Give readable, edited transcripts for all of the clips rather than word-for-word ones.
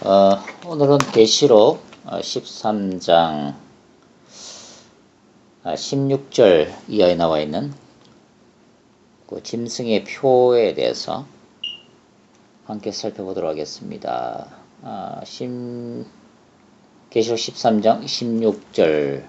오늘은 계시록 13장 16절 이하에 나와 있는 그 짐승의 표에 대해서 함께 살펴보도록 하겠습니다. 계시록 13장 16절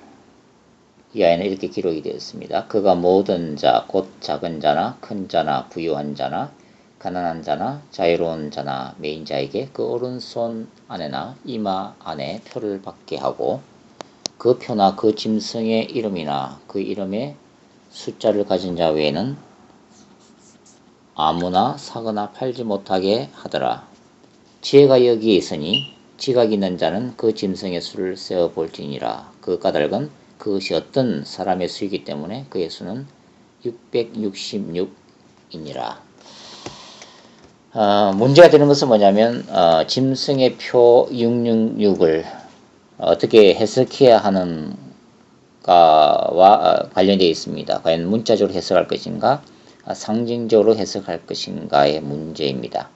이하에는 이렇게 기록이 되어 있습니다. 그가 모든 자, 곧 작은 자나 큰 자나 부유한 자나 가난한 자나 자유로운 자나 매인 자에게 그 오른손 안에나 이마 안에 표를 받게 하고 그 표나 그 짐승의 이름이나 그 이름의 숫자를 가진 자 외에는 아무나 사거나 팔지 못하게 하더라. 지혜가 여기에 있으니 지각 있는 자는 그 짐승의 수를 세어 볼지니라. 그 까닭은 그것이 어떤 사람의 수이기 때문에 그의 수는 666이니라. 문제가 되는 것은 뭐냐면 짐승의 표 666을 어떻게 해석해야 하는가와 관련되어 있습니다. 과연 문자적으로 해석할 것인가 상징적으로 해석할 것인가의 문제입니다.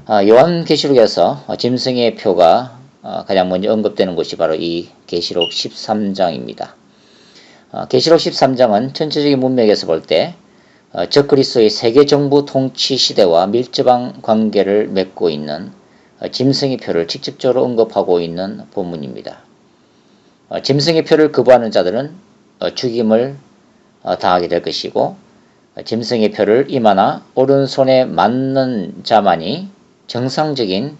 요한계시록에서 짐승의 표가 가장 먼저 언급되는 곳이 바로 이 계시록 13장입니다. 계시록 13장은 전체적인 문맥에서 볼 때 적그리스도의 세계정부 통치 시대와 밀접한 관계를 맺고 있는 짐승의 표를 직접적으로 언급하고 있는 본문입니다. 짐승의 표를 거부하는 자들은 죽임을 당하게 될 것이고 짐승의 표를 이마나 오른손에 맞는 자만이 정상적인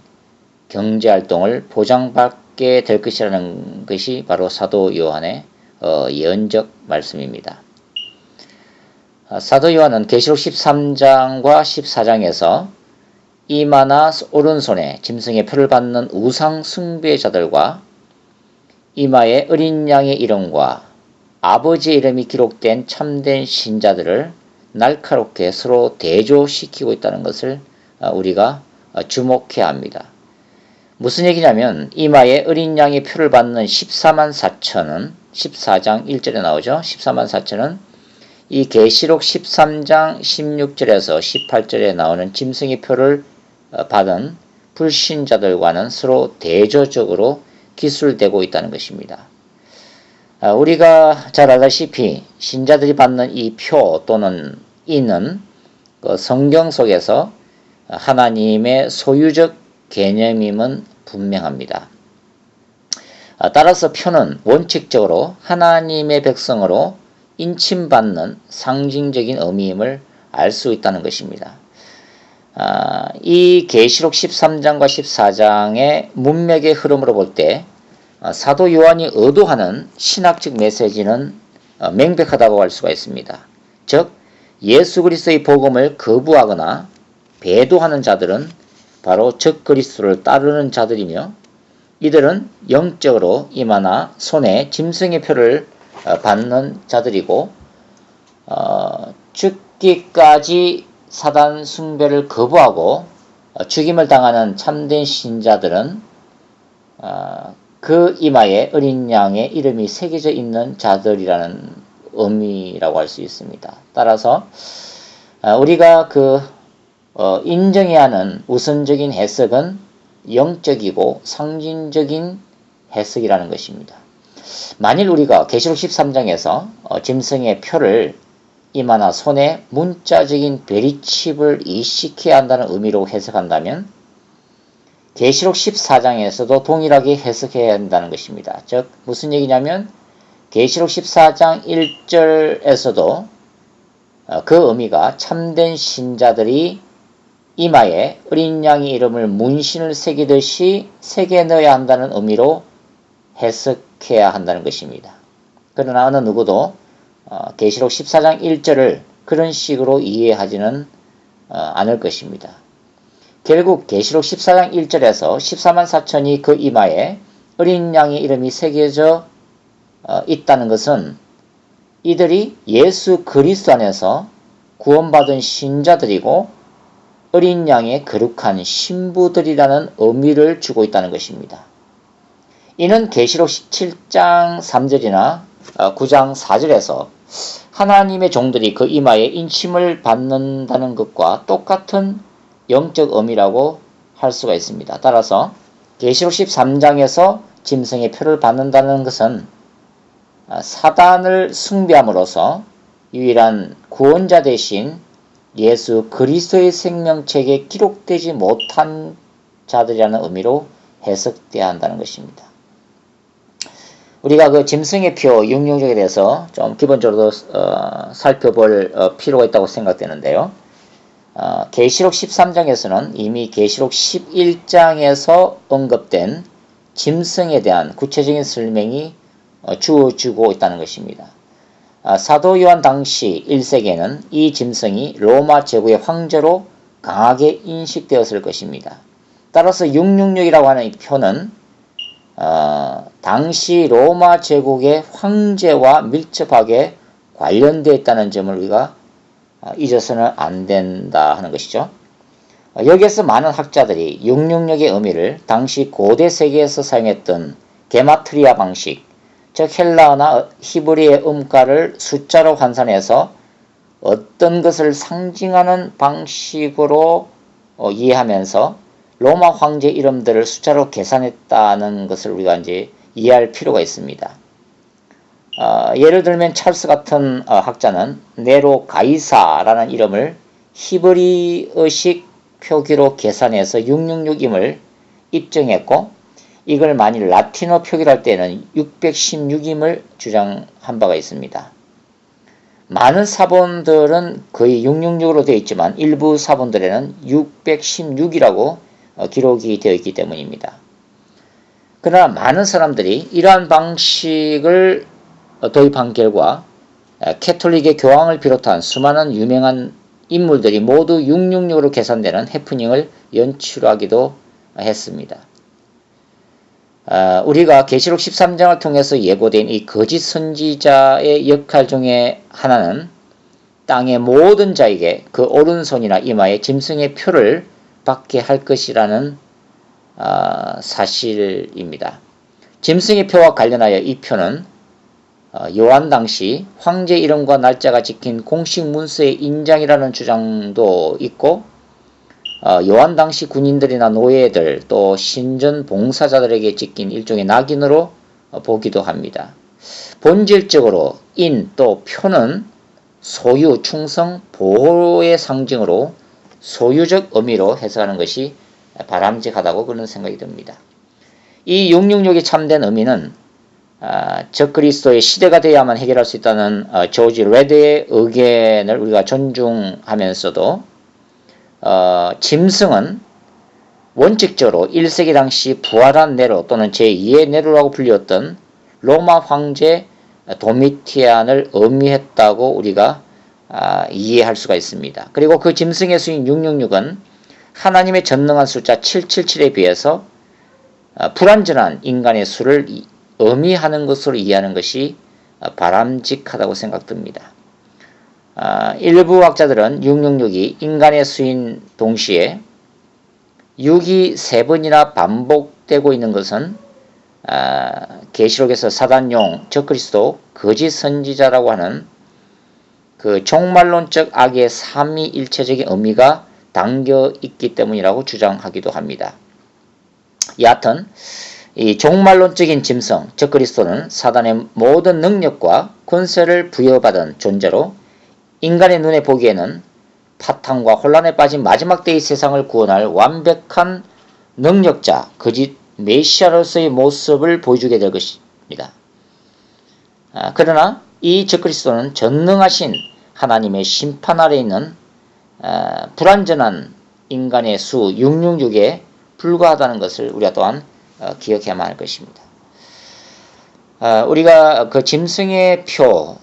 경제활동을 보장받게 될 것이라는 것이 바로 사도 요한의 예언적 말씀입니다. 사도 요한은 계시록 13장과 14장에서 이마나 오른손에 짐승의 표를 받는 우상 숭배자들과 이마에 어린 양의 이름과 아버지의 이름이 기록된 참된 신자들을 날카롭게 서로 대조시키고 있다는 것을 우리가 주목해야 합니다. 무슨 얘기냐면 이마에 어린 양의 표를 받는 14만 4천은 14장 1절에 나오죠. 14만 4천은 이 계시록 13장 16절에서 18절에 나오는 짐승의 표를 받은 불신자들과는 서로 대조적으로 기술되고 있다는 것입니다. 우리가 잘 알다시피 신자들이 받는 이 표 또는 이는 성경 속에서 하나님의 소유적 개념임은 분명합니다. 따라서 표는 원칙적으로 하나님의 백성으로 인침받는 상징적인 의미임을 알 수 있다는 것입니다. 이 계시록 13장과 14장의 문맥의 흐름으로 볼 때 사도 요한이 의도하는 신학적 메시지는 명백하다고 할 수가 있습니다. 즉 예수 그리스도의 복음을 거부하거나 배도하는 자들은 바로 적그리스도를 따르는 자들이며 이들은 영적으로 이마나 손에 짐승의 표를 받는 자들이고 죽기까지 사단 숭배를 거부하고 죽임을 당하는 참된 신자들은 그 이마에 어린 양의 이름이 새겨져 있는 자들이라는 의미라고 할 수 있습니다. 따라서 우리가 인정해야 하는 우선적인 해석은 영적이고 상징적인 해석이라는 것입니다. 만일 우리가 계시록 13장에서 짐승의 표를 이마나 손에 문자적인 베리칩을 이식해야 한다는 의미로 해석한다면 계시록 14장에서도 동일하게 해석해야 한다는 것입니다. 즉 무슨 얘기냐면 계시록 14장 1절에서도 그 의미가 참된 신자들이 이마에 어린 양의 이름을 문신을 새기듯이 새겨 넣어야 한다는 의미로 해석해야 한다는 것입니다. 그러나 어느 누구도 계시록 14장 1절을 그런 식으로 이해하지는 않을 것입니다. 결국 계시록 14장 1절에서 14만 4천이 그 이마에 어린 양의 이름이 새겨져 있다는 것은 이들이 예수 그리스도 안에서 구원받은 신자들이고 어린 양의 거룩한 신부들이라는 의미를 주고 있다는 것입니다. 이는 계시록 17장 3절이나 9장 4절에서 하나님의 종들이 그 이마에 인침을 받는다는 것과 똑같은 영적 의미라고 할 수가 있습니다. 따라서 계시록 13장에서 짐승의 표를 받는다는 것은 사단을 숭배함으로써 유일한 구원자 되신 예수 그리스도의 생명책에 기록되지 못한 자들이라는 의미로 해석돼야 한다는 것입니다. 우리가 그 짐승의 표 666에 대해서 좀 기본적으로 살펴볼 필요가 있다고 생각되는데요. 계시록 13장에서는 이미 계시록 11장에서 언급된 짐승에 대한 구체적인 설명이 주어지고 있다는 것입니다. 사도 요한 당시 1세기에는 이 짐승이 로마 제국의 황제로 강하게 인식되었을 것입니다. 따라서 666이라고 하는 이 표는 당시 로마 제국의 황제와 밀접하게 관련되어 있다는 점을 우리가 잊어서는 안 된다 하는 것이죠. 여기에서 많은 학자들이 666의 의미를 당시 고대 세계에서 사용했던 게마트리아 방식, 즉 헬라어나 히브리의 음가를 숫자로 환산해서 어떤 것을 상징하는 방식으로 이해하면서 로마 황제 이름들을 숫자로 계산했다는 것을 우리가 이제 이해할 필요가 있습니다. 예를 들면 찰스 같은 학자는 네로 가이사라는 이름을 히브리어식 표기로 계산해서 666임을 입증했고, 이걸 만일 라틴어 표기를 할 때는 616임을 주장한 바가 있습니다. 많은 사본들은 거의 666으로 되어 있지만 일부 사본들에는 616이라고 기록이 되어 있기 때문입니다. 그러나 많은 사람들이 이러한 방식을 도입한 결과 캐톨릭의 교황을 비롯한 수많은 유명한 인물들이 모두 666으로 계산되는 해프닝을 연출하기도 했습니다. 우리가 계시록 13장을 통해서 예고된 이 거짓 선지자의 역할 중에 하나는 땅의 모든 자에게 그 오른손이나 이마에 짐승의 표를 받게 할 것이라는 사실입니다. 짐승의 표와 관련하여 이 표는 요한 당시 황제 이름과 날짜가 찍힌 공식 문서의 인장이라는 주장도 있고, 요한 당시 군인들이나 노예들 또 신전 봉사자들에게 찍힌 일종의 낙인으로 보기도 합니다. 본질적으로 인 또 표는 소유, 충성, 보호의 상징으로 소유적 의미로 해석하는 것이 바람직하다고 그런 생각이 듭니다. 이 666이 참된 의미는 적그리스도의 시대가 되어야만 해결할 수 있다는 조지 레드의 의견을 우리가 존중하면서도 짐승은 원칙적으로 1세기 당시 부활한 네로 또는 제2의 네로라고 불렸던 로마 황제 도미티안을 의미했다고 우리가 이해할 수가 있습니다. 그리고 그 짐승의 수인 666은 하나님의 전능한 숫자 777에 비해서 불완전한 인간의 수를 의미하는 것으로 이해하는 것이 바람직하다고 생각됩니다. 일부 학자들은 666이 인간의 수인 동시에 6이 3번이나 반복되고 있는 것은 계시록에서 사단용 적그리스도 거짓 선지자라고 하는 그 종말론적 악의 삼위일체적인 의미가 담겨 있기 때문이라고 주장하기도 합니다. 여하튼 이 종말론적인 짐승 적그리스도는 사단의 모든 능력과 권세를 부여받은 존재로 인간의 눈에 보기에는 파탄과 혼란에 빠진 마지막 때의 세상을 구원할 완벽한 능력자, 거짓 메시아로서의 모습을 보여주게 될 것입니다. 그러나 이 적그리스도는 전능하신 하나님의 심판 아래 있는 불완전한 인간의 수 666에 불과하다는 것을 우리가 또한 기억해야만 할 것입니다. 우리가 그 짐승의 표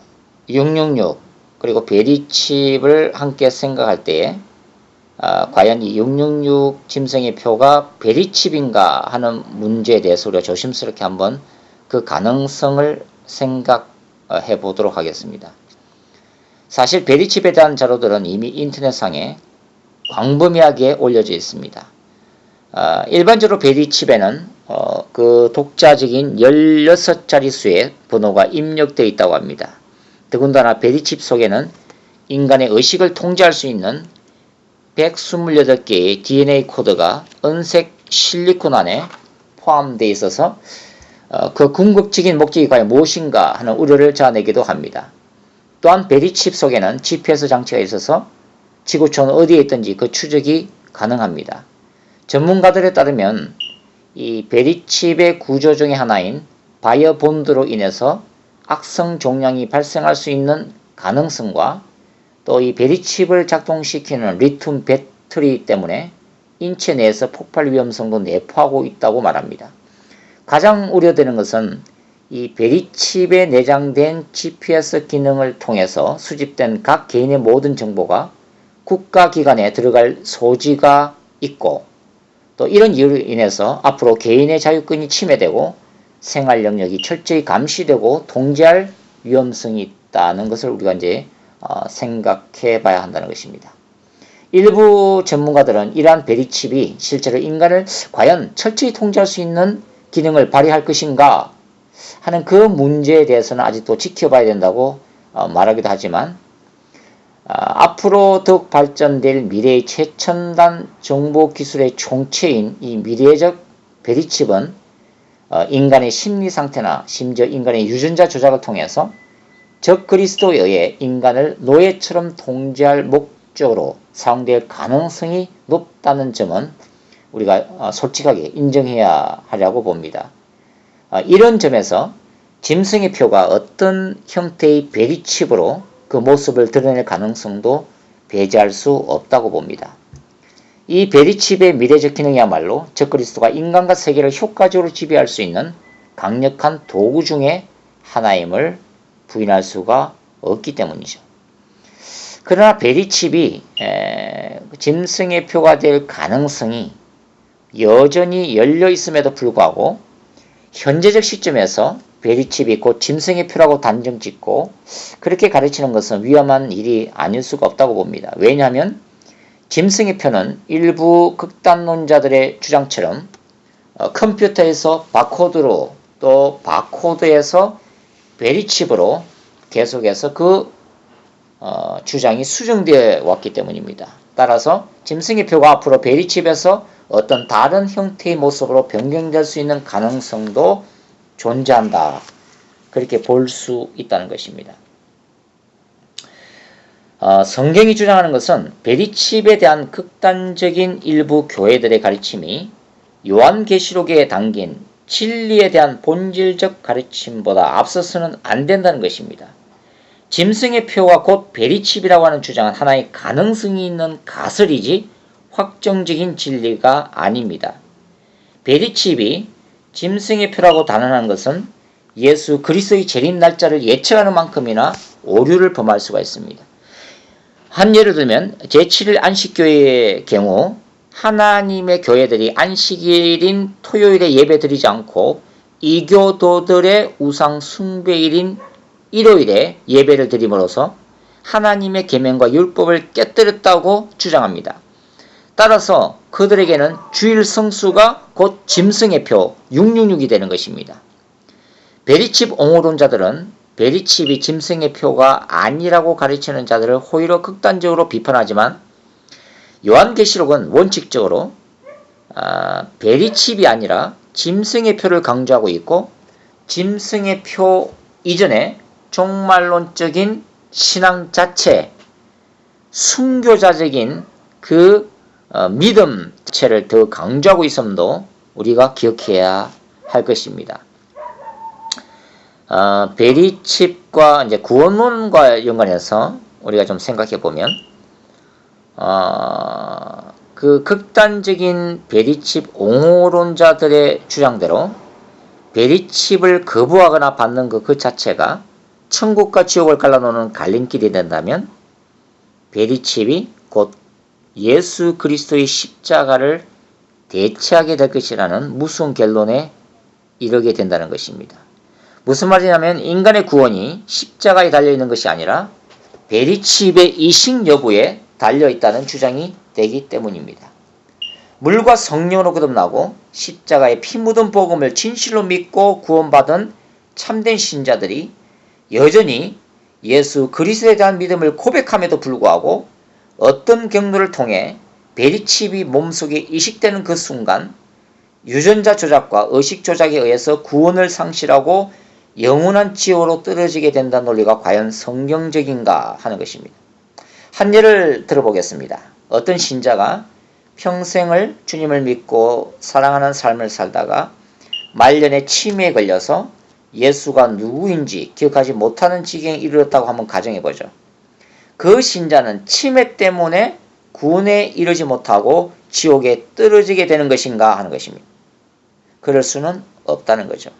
666 그리고 베리칩을 함께 생각할 때에 과연 이 666 짐승의 표가 베리칩인가 하는 문제에 대해서 우리가 조심스럽게 한번 그 가능성을 생각해 보도록 하겠습니다. 사실 베리칩에 대한 자료들은 이미 인터넷상에 광범위하게 올려져 있습니다. 일반적으로 베리칩에는 그 독자적인 16자리 수의 번호가 입력되어 있다고 합니다. 더군다나 베리칩 속에는 인간의 의식을 통제할 수 있는 128개의 DNA 코드가 은색 실리콘 안에 포함되어 있어서 그 궁극적인 목적이 과연 무엇인가 하는 우려를 자아내기도 합니다. 또한 베리칩 속에는 GPS 장치가 있어서 지구촌 어디에 있든지 그 추적이 가능합니다. 전문가들에 따르면 이 베리칩의 구조 중의 하나인 바이어 본드로 인해서 악성 종양이 발생할 수 있는 가능성과 또 이 베리칩을 작동시키는 리튬 배터리 때문에 인체 내에서 폭발 위험성도 내포하고 있다고 말합니다. 가장 우려되는 것은 이 베리칩에 내장된 GPS 기능을 통해서 수집된 각 개인의 모든 정보가 국가기관에 들어갈 소지가 있고 또 이런 이유로 인해서 앞으로 개인의 자유권이 침해되고 생활 영역이 철저히 감시되고 통제할 위험성이 있다는 것을 우리가 이제 생각해 봐야 한다는 것입니다. 일부 전문가들은 이러한 베리칩이 실제로 인간을 과연 철저히 통제할 수 있는 기능을 발휘할 것인가 하는 그 문제에 대해서는 아직도 지켜봐야 된다고 말하기도 하지만 앞으로 더욱 발전될 미래의 최첨단 정보기술의 총체인 이 미래적 베리칩은 인간의 심리 상태나 심지어 인간의 유전자 조작을 통해서 적 그리스도에 의해 인간을 노예처럼 통제할 목적으로 사용될 가능성이 높다는 점은 우리가 솔직하게 인정해야 하려고 봅니다. 이런 점에서 짐승의 표가 어떤 형태의 베리칩으로 그 모습을 드러낼 가능성도 배제할 수 없다고 봅니다. 이 베리칩의 미래적 기능이야말로 적그리스도가 인간과 세계를 효과적으로 지배할 수 있는 강력한 도구 중의 하나임을 부인할 수가 없기 때문이죠. 그러나 베리칩이 짐승의 표가 될 가능성이 여전히 열려 있음에도 불구하고 현재적 시점에서 베리칩이 곧 짐승의 표라고 단정짓고 그렇게 가르치는 것은 위험한 일이 아닐 수가 없다고 봅니다. 왜냐하면 짐승의 표는 일부 극단론자들의 주장처럼 컴퓨터에서 바코드로 또 바코드에서 베리칩으로 계속해서 그 주장이 수정되어 왔기 때문입니다. 따라서 짐승의 표가 앞으로 베리칩에서 어떤 다른 형태의 모습으로 변경될 수 있는 가능성도 존재한다. 그렇게 볼 수 있다는 것입니다. 성경이 주장하는 것은 베리칩에 대한 극단적인 일부 교회들의 가르침이 요한계시록에 담긴 진리에 대한 본질적 가르침보다 앞서서는 안 된다는 것입니다. 짐승의 표가 곧 베리칩이라고 하는 주장은 하나의 가능성이 있는 가설이지 확정적인 진리가 아닙니다. 베리칩이 짐승의 표라고 단언하는 것은 예수 그리스도의 재림 날짜를 예측하는 만큼이나 오류를 범할 수가 있습니다. 한 예를 들면 제7일 안식교회의 경우 하나님의 교회들이 안식일인 토요일에 예배드리지 않고 이교도들의 우상 숭배일인 일요일에 예배를 드림으로써 하나님의 계명과 율법을 깨뜨렸다고 주장합니다. 따라서 그들에게는 주일 성수가 곧 짐승의 표 666이 되는 것입니다. 베리칩 옹호론자들은 베리칩이 짐승의 표가 아니라고 가르치는 자들을 호의로 극단적으로 비판하지만 요한계시록은 원칙적으로 베리칩이 아니라 짐승의 표를 강조하고 있고 짐승의 표 이전에 종말론적인 신앙 자체, 순교자적인 그 믿음 자체를 더 강조하고 있음도 우리가 기억해야 할 것입니다. 베리칩과 이제 구원론과 연관해서 우리가 좀 생각해 보면 그 극단적인 베리칩 옹호론자들의 주장대로 베리칩을 거부하거나 받는 그 자체가 천국과 지옥을 갈라놓는 갈림길이 된다면 베리칩이 곧 예수 그리스도의 십자가를 대체하게 될 것이라는 무서운 결론에 이르게 된다는 것입니다. 무슨 말이냐면 인간의 구원이 십자가에 달려있는 것이 아니라 베리칩의 이식 여부에 달려있다는 주장이 되기 때문입니다. 물과 성령으로 거듭나고 십자가의 피 묻은 복음을 진실로 믿고 구원받은 참된 신자들이 여전히 예수 그리스도에 대한 믿음을 고백함에도 불구하고 어떤 경로를 통해 베리칩이 몸속에 이식되는 그 순간 유전자 조작과 의식 조작에 의해서 구원을 상실하고 영원한 지옥으로 떨어지게 된다는 논리가 과연 성경적인가 하는 것입니다. 한 예를 들어보겠습니다. 어떤 신자가 평생을 주님을 믿고 사랑하는 삶을 살다가 말년에 치매에 걸려서 예수가 누구인지 기억하지 못하는 지경에 이르렀다고 한번 가정해보죠. 그 신자는 치매 때문에 구원에 이르지 못하고 지옥에 떨어지게 되는 것인가 하는 것입니다. 그럴 수는 없다는 거죠.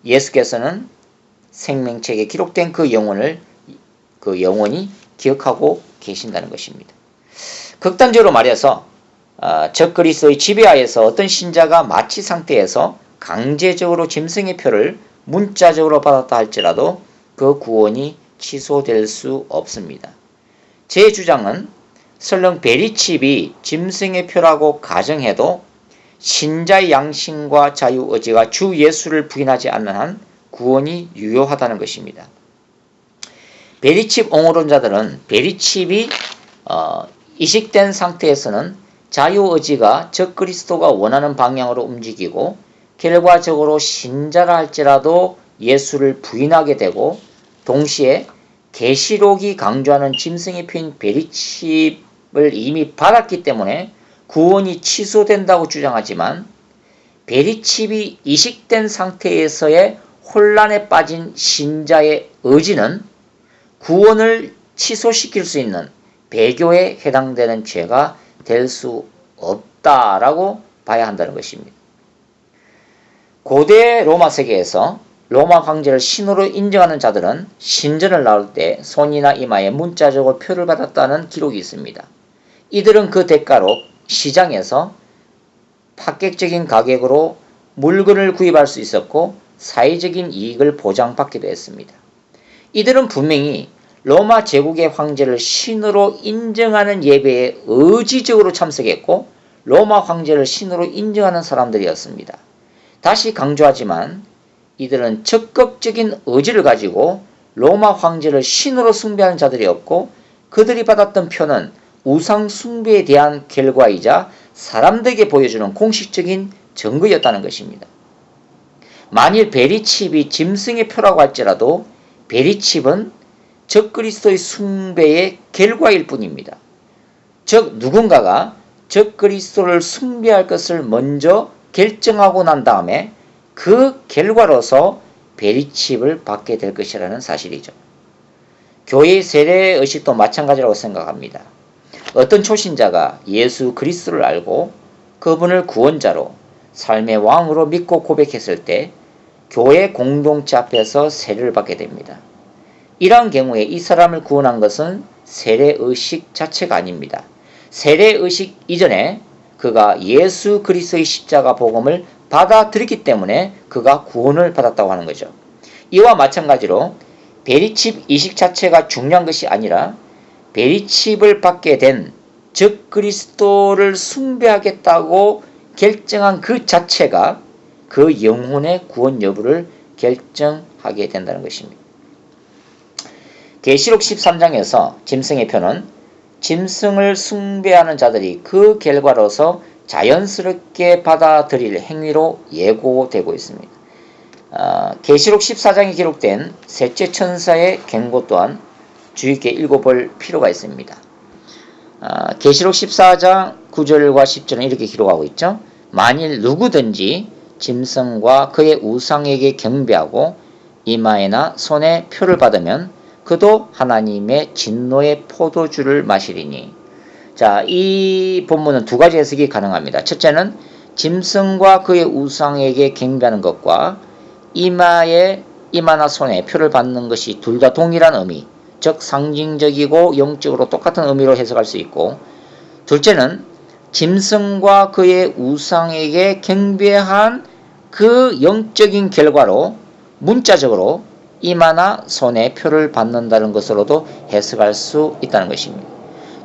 예수께서는 생명책에 기록된 그 영혼이 기억하고 계신다는 것입니다. 극단적으로 말해서 적그리스도의 지배하에서 어떤 신자가 마취 상태에서 강제적으로 짐승의 표를 문자적으로 받았다 할지라도 그 구원이 취소될 수 없습니다. 제 주장은 설령 베리칩이 짐승의 표라고 가정해도 신자의 양심과 자유의지가 주 예수를 부인하지 않는 한 구원이 유효하다는 것입니다. 베리칩 옹호론자들은 베리칩이 이식된 상태에서는 자유의지가 적그리스도가 원하는 방향으로 움직이고 결과적으로 신자라 할지라도 예수를 부인하게 되고 동시에 계시록이 강조하는 짐승의 표인 베리칩을 이미 받았기 때문에 구원이 취소된다고 주장하지만 베리칩이 이식된 상태에서의 혼란에 빠진 신자의 의지는 구원을 취소시킬 수 있는 배교에 해당되는 죄가 될 수 없다라고 봐야 한다는 것입니다. 고대 로마 세계에서 로마 황제를 신으로 인정하는 자들은 신전을 나올 때 손이나 이마에 문자적으로 표를 받았다는 기록이 있습니다. 이들은 그 대가로 시장에서 파격적인 가격으로 물건을 구입할 수 있었고 사회적인 이익을 보장받기도 했습니다. 이들은 분명히 로마 제국의 황제를 신으로 인정하는 예배에 의지적으로 참석했고 로마 황제를 신으로 인정하는 사람들이었습니다. 다시 강조하지만 이들은 적극적인 의지를 가지고 로마 황제를 신으로 숭배하는 자들이었고 그들이 받았던 표는 우상 숭배에 대한 결과이자 사람들에게 보여주는 공식적인 증거였다는 것입니다. 만일 베리칩이 짐승의 표라고 할지라도 베리칩은 적그리스도의 숭배의 결과일 뿐입니다. 즉 누군가가 적그리스도를 숭배할 것을 먼저 결정하고 난 다음에 그 결과로서 베리칩을 받게 될 것이라는 사실이죠. 교회의 세례의식도 마찬가지라고 생각합니다. 어떤 초신자가 예수 그리스도를 알고 그분을 구원자로 삶의 왕으로 믿고 고백했을 때 교회 공동체 앞에서 세례를 받게 됩니다. 이러한 경우에 이 사람을 구원한 것은 세례의식 자체가 아닙니다. 세례의식 이전에 그가 예수 그리스도의 십자가 복음을 받아들였기 때문에 그가 구원을 받았다고 하는 거죠. 이와 마찬가지로 베리칩 이식 자체가 중요한 것이 아니라 베리칩을 받게 된 적그리스도를 숭배하겠다고 결정한 그 자체가 그 영혼의 구원 여부를 결정하게 된다는 것입니다. 계시록 13장에서 짐승의 표는 짐승을 숭배하는 자들이 그 결과로서 자연스럽게 받아들일 행위로 예고되고 있습니다. 계시록 14장에 기록된 셋째 천사의 경고 또한 주의 깊게 읽어볼 필요가 있습니다. 계시록 14장 9절과 10절은 이렇게 기록하고 있죠. 만일 누구든지 짐승과 그의 우상에게 경배하고 이마에나 손에 표를 받으면 그도 하나님의 진노의 포도주를 마시리니. 자, 이 본문은 두 가지 해석이 가능합니다. 첫째는 짐승과 그의 우상에게 경배하는 것과 이마나 손에 표를 받는 것이 둘 다 동일한 의미, 즉 상징적이고 영적으로 똑같은 의미로 해석할 수 있고, 둘째는 짐승과 그의 우상에게 경배한 그 영적인 결과로 문자적으로 이마나 손에 표를 받는다는 것으로도 해석할 수 있다는 것입니다.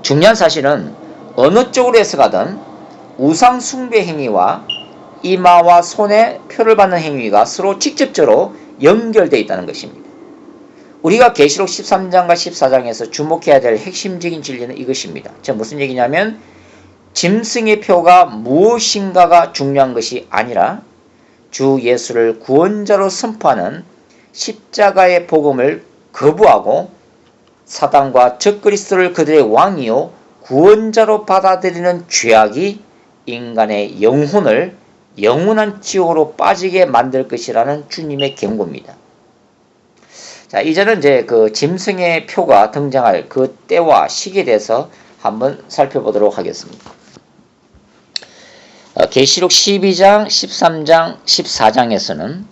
중요한 사실은 어느 쪽으로 해석하든 우상 숭배 행위와 이마와 손에 표를 받는 행위가 서로 직접적으로 연결되어 있다는 것입니다. 우리가 계시록 13장과 14장에서 주목해야 될 핵심적인 진리는 이것입니다. 자, 무슨 얘기냐면 짐승의 표가 무엇인가가 중요한 것이 아니라 주 예수를 구원자로 선포하는 십자가의 복음을 거부하고 사단과 적그리스도를 그들의 왕이요 구원자로 받아들이는 죄악이 인간의 영혼을 영원한 지옥으로 빠지게 만들 것이라는 주님의 경고입니다. 자, 이제는 이제 그 짐승의 표가 등장할 그 때와 시기에 대해서 한번 살펴보도록 하겠습니다. 계시록 12장, 13장, 14장에서는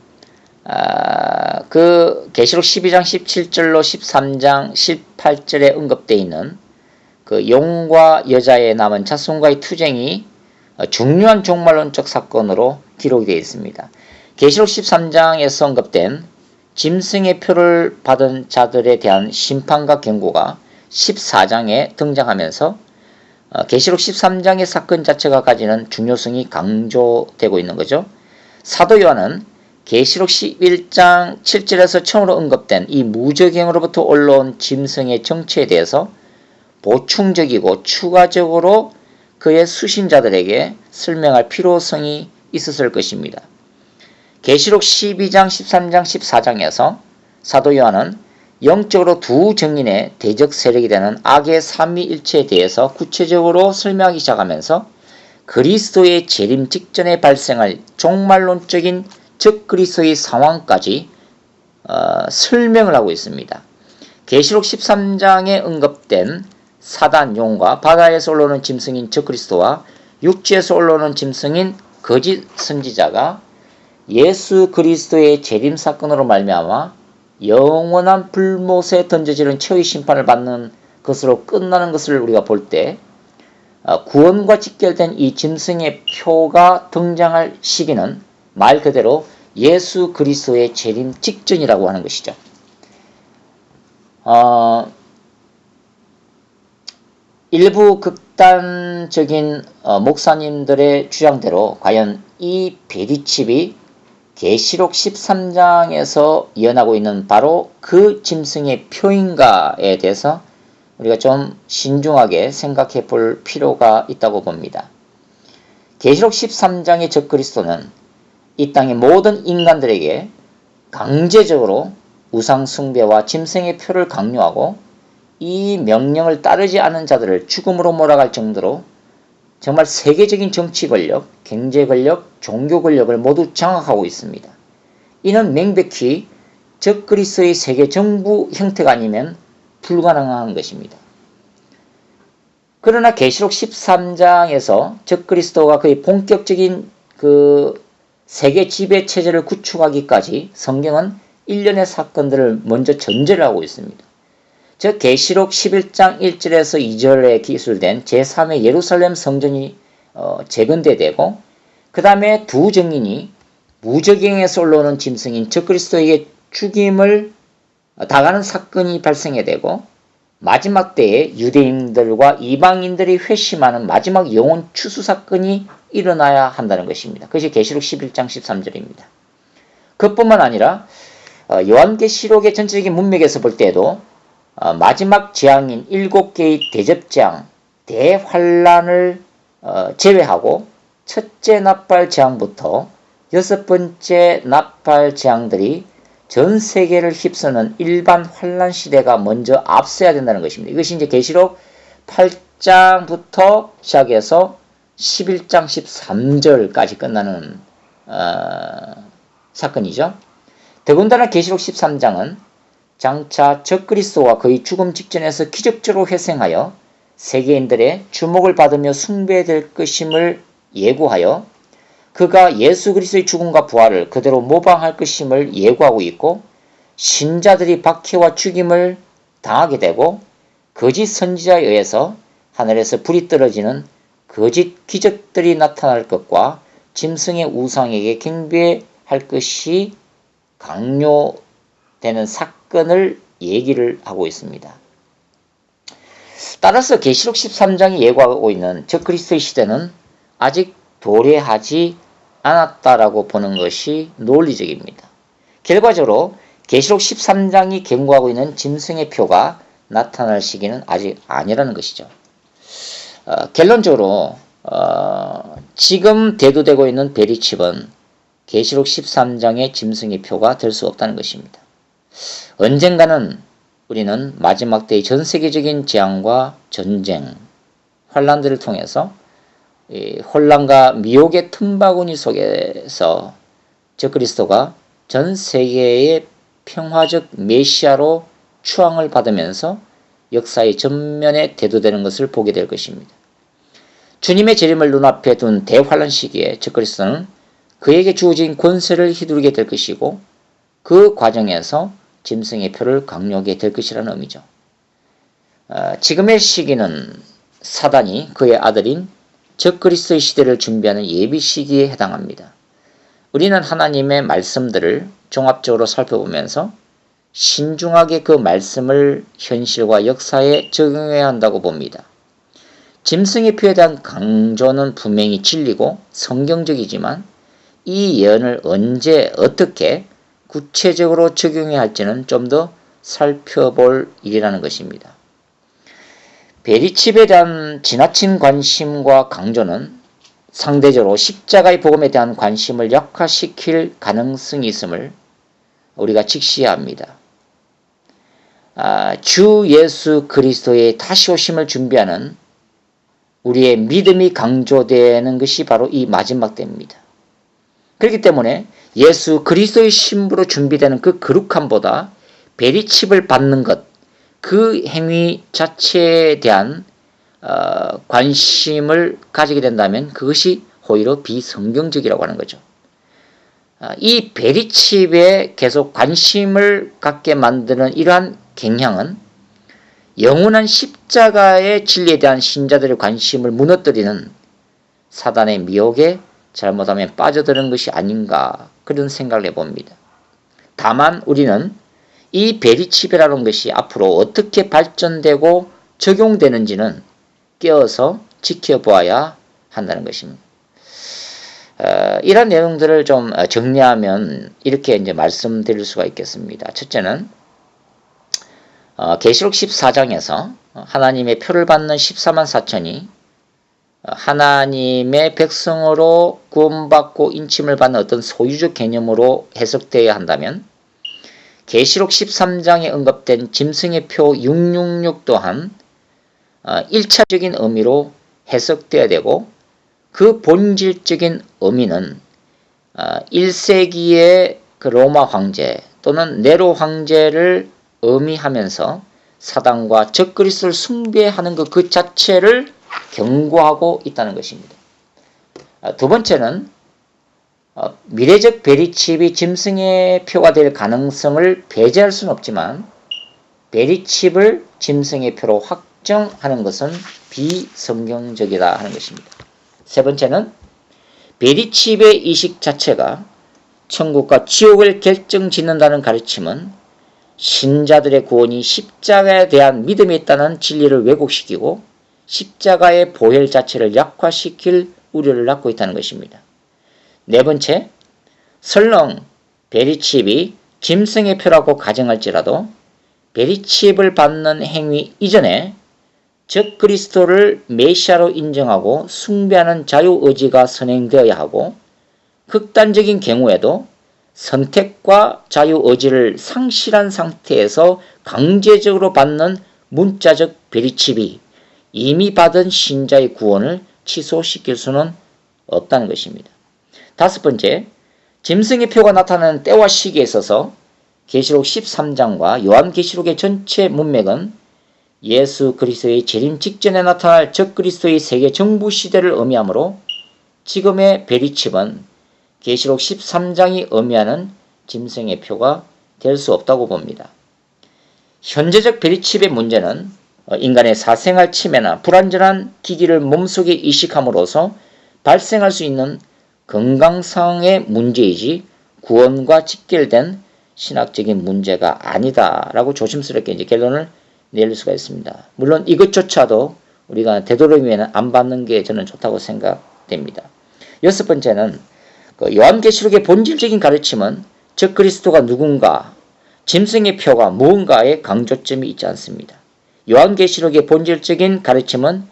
그 계시록 12장 17절로 13장 18절에 언급되어 있는 그 용과 여자의 남은 자손과의 투쟁이 중요한 종말론적 사건으로 기록이 되어 있습니다. 계시록 13장에서 언급된 짐승의 표를 받은 자들에 대한 심판과 경고가 14장에 등장하면서 계시록 13장의 사건 자체가 가지는 중요성이 강조되고 있는 거죠. 사도 요한은 계시록 11장 7절에서 처음으로 언급된 이 무저갱으로부터 올라온 짐승의 정체에 대해서 보충적이고 추가적으로 그의 수신자들에게 설명할 필요성이 있었을 것입니다. 계시록 12장, 13장, 14장에서 사도 요한은 영적으로 두 정인의 대적 세력이 되는 악의 삼위일체에 대해서 구체적으로 설명하기 시작하면서 그리스도의 재림 직전에 발생할 종말론적인 적그리스도의 상황까지 설명을 하고 있습니다. 계시록 13장에 언급된 사단 용과 바다에서 올라오는 짐승인 적그리스도와 육지에서 올라오는 짐승인 거짓 선지자가 예수 그리스도의 재림 사건으로 말미암아 영원한 불못에 던져지는 최후의 심판을 받는 것으로 끝나는 것을 우리가 볼 때 구원과 직결된 이 짐승의 표가 등장할 시기는 말 그대로 예수 그리스도의 재림 직전이라고 하는 것이죠. 일부 극단적인 목사님들의 주장대로 과연 이 베리칩이 계시록 13장에서 예언하고 있는 바로 그 짐승의 표인가에 대해서 우리가 좀 신중하게 생각해 볼 필요가 있다고 봅니다. 계시록 13장의 적그리스도는 이 땅의 모든 인간들에게 강제적으로 우상 숭배와 짐승의 표를 강요하고 이 명령을 따르지 않은 자들을 죽음으로 몰아갈 정도로 정말 세계적인 정치 권력, 경제 권력, 종교 권력을 모두 장악하고 있습니다. 이는 명백히 적그리스도의 세계 정부 형태가 아니면 불가능한 것입니다. 그러나 계시록 13장에서 적그리스도가 그의 본격적인 그 세계 지배 체제를 구축하기까지 성경은 일련의 사건들을 먼저 전제를 하고 있습니다. 즉 계시록 11장 1절에서 2절에 기술된 제3의 예루살렘 성전이 재건되고 그 다음에 두 정인이 무저갱에서 올라오는 짐승인 적그리스도에게 죽임을 당하는 사건이 발생해 되고 마지막 때에 유대인들과 이방인들이 회심하는 마지막 영혼 추수 사건이 일어나야 한다는 것입니다. 그것이 계시록 11장 13절입니다. 그뿐만 아니라 요한계시록의 전체적인 문맥에서 볼 때에도 마지막 재앙인 7개의 대접재앙, 대환란을 제외하고 첫째 나팔 재앙부터 6번째 나팔 재앙들이 전 세계를 휩쓰는 일반 환란 시대가 먼저 앞서야 된다는 것입니다. 이것이 이제 계시록 8장부터 시작해서 11장 13절까지 끝나는 사건이죠. 더군다나 계시록 13장은 장차 적그리스도가 그의 죽음 직전에서 기적적으로 회생하여 세계인들의 주목을 받으며 숭배될 것임을 예고하여 그가 예수 그리스도의 죽음과 부활을 그대로 모방할 것임을 예고하고 있고 신자들이 박해와 죽임을 당하게 되고 거짓 선지자에 의해서 하늘에서 불이 떨어지는 거짓 기적들이 나타날 것과 짐승의 우상에게 경배할 것이 강요되는 사건을 얘기를 하고 있습니다. 따라서 계시록 13장이 예고하고 있는 적그리스도의 시대는 아직 도래하지 않았다라고 보는 것이 논리적입니다. 결과적으로 계시록 13장이 경고하고 있는 짐승의 표가 나타날 시기는 아직 아니라는 것이죠. 결론적으로 지금 대두되고 있는 베리칩은 계시록 13장의 짐승의 표가 될 수 없다는 것입니다. 언젠가는 우리는 마지막 때의 전 세계적인 재앙과 전쟁, 환란들을 통해서 혼란과 미혹의 틈바구니 속에서 적그리스도가 전 세계의 평화적 메시아로 추앙을 받으면서 역사의 전면에 대두되는 것을 보게 될 것입니다. 주님의 재림을 눈앞에 둔 대환란 시기에 적그리스도는 그에게 주어진 권세를 휘두르게 될 것이고 그 과정에서 짐승의 표를 강요하게 될 것이라는 의미죠. 지금의 시기는 사단이 그의 아들인 적그리스도의 시대를 준비하는 예비 시기에 해당합니다. 우리는 하나님의 말씀들을 종합적으로 살펴보면서 신중하게 그 말씀을 현실과 역사에 적용해야 한다고 봅니다. 짐승의 표에 대한 강조는 분명히 진리고 성경적이지만 이 예언을 언제 어떻게 구체적으로 적용해야 할지는 좀 더 살펴볼 일이라는 것입니다. 베리칩에 대한 지나친 관심과 강조는 상대적으로 십자가의 복음에 대한 관심을 약화시킬 가능성이 있음을 우리가 직시해야 합니다. 주 예수 그리스도의 다시 오심을 준비하는 우리의 믿음이 강조되는 것이 바로 이 마지막 때입니다. 그렇기 때문에 예수 그리스도의 신부로 준비되는 그 거룩함보다 베리칩을 받는 것, 그 행위 자체에 대한 관심을 가지게 된다면 그것이 오히려 비성경적이라고 하는 거죠. 이 베리칩에 계속 관심을 갖게 만드는 이러한 경향은 영원한 십자가의 진리에 대한 신자들의 관심을 무너뜨리는 사단의 미혹에 잘못하면 빠져드는 것이 아닌가 그런 생각을 해봅니다. 다만 우리는 이 베리칩이라는 것이 앞으로 어떻게 발전되고 적용되는지는 깨어서 지켜보아야 한다는 것입니다. 이런 내용들을 좀 정리하면 이렇게 이제 말씀드릴 수가 있겠습니다. 첫째는 계시록 14장에서 하나님의 표를 받는 14만 4천이 하나님의 백성으로 구원받고 인침을 받는 어떤 소유적 개념으로 해석되어야 한다면 계시록 13장에 언급된 짐승의 표 666 또한 1차적인 의미로 해석되어야 되고 그 본질적인 의미는 1세기의 그 로마 황제 또는 네로 황제를 의미하면서 사단과 적그리스도를 숭배하는 그 자체를 경고하고 있다는 것입니다. 두 번째는 미래적 베리칩이 짐승의 표가 될 가능성을 배제할 수는 없지만 베리칩을 짐승의 표로 확정하는 것은 비성경적이다 하는 것입니다. 세 번째는 베리칩의 이식 자체가 천국과 지옥을 결정짓는다는 가르침은 신자들의 구원이 십자가에 대한 믿음에 있다는 진리를 왜곡시키고 십자가의 보혈 자체를 약화시킬 우려를 낳고 있다는 것입니다. 네 번째, 설령 베리칩이 짐승의 표라고 가정할지라도 베리칩을 받는 행위 이전에 적그리스도를 메시아로 인정하고 숭배하는 자유의지가 선행되어야 하고 극단적인 경우에도 선택과 자유의지를 상실한 상태에서 강제적으로 받는 문자적 베리칩이 이미 받은 신자의 구원을 취소시킬 수는 없다는 것입니다. 다섯 번째, 짐승의 표가 나타나는 때와 시기에 있어서 계시록 13장과 요한계시록의 전체 문맥은 예수 그리스도의 재림 직전에 나타날 적그리스도의 세계 정부 시대를 의미하므로 지금의 베리칩은 계시록 13장이 의미하는 짐승의 표가 될 수 없다고 봅니다. 현재적 베리칩의 문제는 인간의 사생활 침해나 불완전한 기기를 몸속에 이식함으로써 발생할 수 있는 건강상의 문제이지 구원과 직결된 신학적인 문제가 아니다라고 조심스럽게 이제 결론을 내릴 수가 있습니다. 물론 이것조차도 우리가 되도록이면 안 받는 게 저는 좋다고 생각됩니다. 여섯 번째는 요한계시록의 본질적인 가르침은 적그리스도가 누군가, 짐승의 표가 무언가에 강조점이 있지 않습니다. 요한계시록의 본질적인 가르침은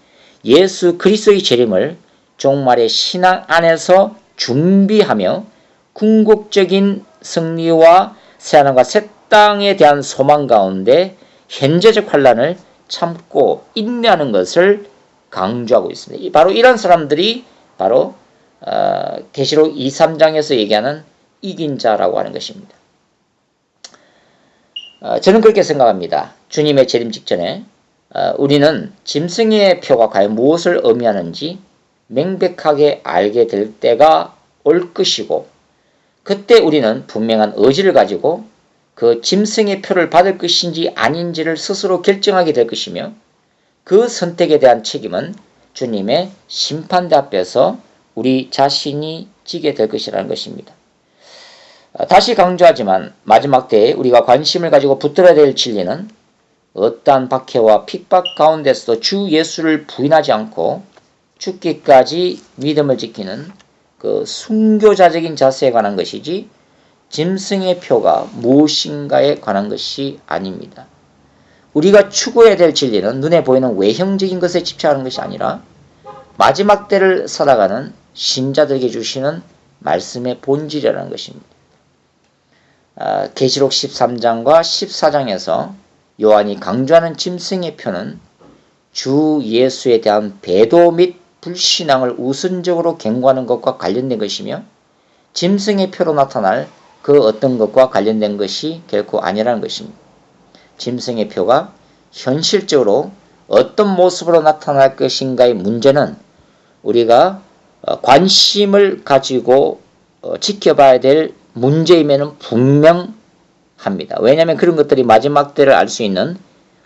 예수 그리스도의 재림을 종말의 신앙 안에서 준비하며 궁극적인 승리와 새하늘과 새 땅에 대한 소망 가운데 현재적 환란을 참고 인내하는 것을 강조하고 있습니다. 바로 이런 사람들이 바로 계시록 2, 3장에서 얘기하는 이긴 자라고 하는 것입니다. 저는 그렇게 생각합니다. 주님의 재림 직전에 우리는 짐승의 표가 과연 무엇을 의미하는지 명백하게 알게 될 때가 올 것이고, 그때 우리는 분명한 의지를 가지고 그 짐승의 표를 받을 것인지 아닌지를 스스로 결정하게 될 것이며, 그 선택에 대한 책임은 주님의 심판대 앞에서 우리 자신이 지게 될 것이라는 것입니다. 다시 강조하지만 마지막 때에 우리가 관심을 가지고 붙들어야 될 진리는 어떠한 박해와 핍박 가운데서도 주 예수를 부인하지 않고 죽기까지 믿음을 지키는 그 순교자적인 자세에 관한 것이지, 짐승의 표가 무엇인가에 관한 것이 아닙니다. 우리가 추구해야 될 진리는 눈에 보이는 외형적인 것에 집착하는 것이 아니라 마지막 때를 살아가는 신자들에게 주시는 말씀의 본질이라는 것입니다. 계시록 13장과 14장에서 요한이 강조하는 짐승의 표는 주 예수에 대한 배도 및 불신앙을 우선적으로 경고하는 것과 관련된 것이며, 짐승의 표로 나타날 그 어떤 것과 관련된 것이 결코 아니라는 것입니다. 짐승의 표가 현실적으로 어떤 모습으로 나타날 것인가의 문제는 우리가 관심을 가지고 지켜봐야 될 문제임에는 분명합니다. 왜냐하면 그런 것들이 마지막 때를 알 수 있는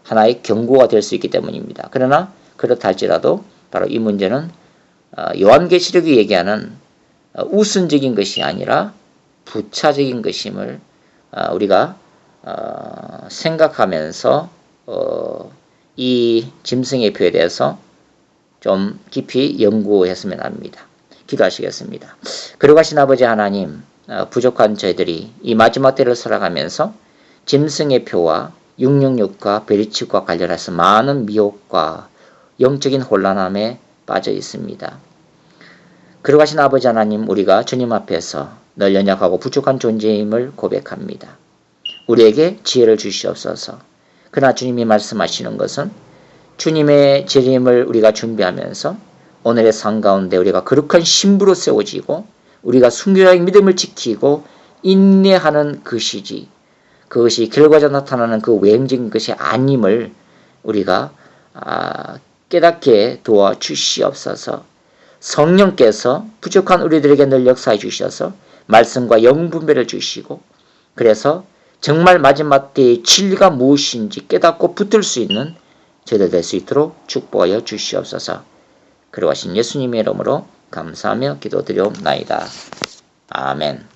하나의 경고가 될 수 있기 때문입니다. 그러나 그렇다 할지라도 바로 이 문제는 요한계시록이 얘기하는 우선적인 것이 아니라 부차적인 것임을 우리가 생각하면서 이 짐승의 표에 대해서 좀 깊이 연구했으면 합니다. 기도하시겠습니다. 거룩하신 아버지 하나님, 부족한 저희들이 이 마지막 때를 살아가면서 짐승의 표와 666과 베리치과 관련해서 많은 미혹과 영적인 혼란함에 빠져 있습니다. 거룩하신 아버지 하나님, 우리가 주님 앞에서 늘 연약하고 부족한 존재임을 고백합니다. 우리에게 지혜를 주시옵소서. 그러나 주님이 말씀하시는 것은 주님의 재림을 우리가 준비하면서 오늘의 삶 가운데 우리가 거룩한 신부로 세워지고 우리가 순교자의 믿음을 지키고 인내하는 것이지, 그것이 결과적으로 나타나는 그 외형적인 것이 아님을 우리가 깨닫게 도와주시옵소서. 성령께서 부족한 우리들에게 늘 역사해 주셔서 말씀과 영분별을 주시고, 그래서 정말 마지막 때의 진리가 무엇인지 깨닫고 붙들 수 있는 저희들 될 수 있도록 축복하여 주시옵소서. 그러하신 예수님의 이름으로 감사하며 기도드리옵나이다. 아멘.